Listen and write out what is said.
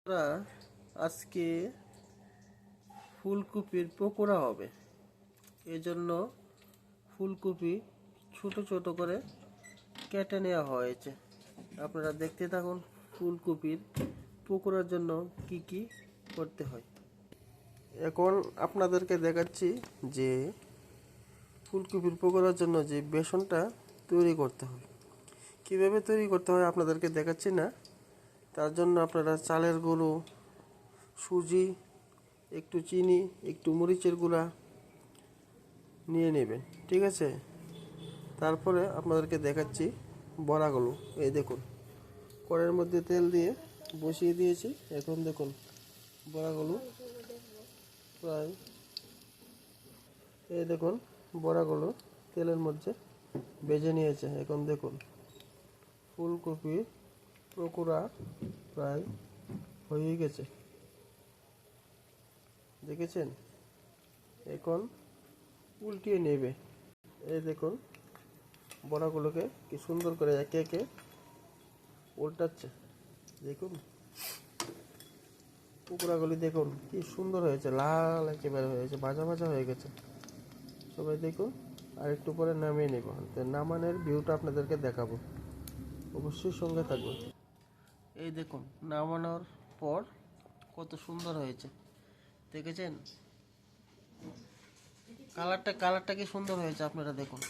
আমরা আজকে ফুলকপির পকোড়া হবে। এজন্য ফুলকপি ছোট ছোট করে কেটে নেওয়া হয়েছে। আপনারা দেখতে থাকুন ফুলকপির পকোড়ার জন্য কি কি করতে হয়। এখন আপনাদেরকে দেখাচ্ছি যে ফুলকপির পকোড়ার জন্য যে বেসনটা তৈরি করতে হয়, কিভাবে তৈরি করতে হয় আপনাদেরকে দেখাচ্ছি না। তার জন্য আপনারা চালের গুঁড়ো, সুজি, একটু চিনি, একটু মরিচের গুঁড়া নিয়ে নেবেন, ঠিক আছে। তারপরে আপনাদেরকে দেখাচ্ছি বড়াগুলো। এই দেখুন, কড়াইয়ের মধ্যে তেল দিয়ে বসিয়ে দিয়েছি। এখন দেখুন বড়াগুলো প্রায়, এই দেখুন বড়াগুলো তেলের মধ্যে ভেজে নিয়েছে। এখন দেখুন ফুলকপির পকোড়া প্রায় হয়ে গেছে, দেখেছেন। এখন উল্টিয়ে নেবে। এই দেখুন বড়াগুলোকে কি সুন্দর করে একে একে উল্টাচ্ছে। দেখুন পকোড়াগুলি দেখুন কি সুন্দর হয়েছে, লাল একেবারে হয়েছে, ভাজা ভাজা হয়ে গেছে। সবাই দেখুন, আর একটু পরে নামিয়ে নেব। নামানোর ভিউটা আপনাদেরকে দেখাবো, অবশ্যই সঙ্গে থাকবে। এই দেখুন নামানোর পর কত সুন্দর হয়েছে, দেখেছেন। কালারটা কি সুন্দর হয়েছে, আপনারা দেখুন।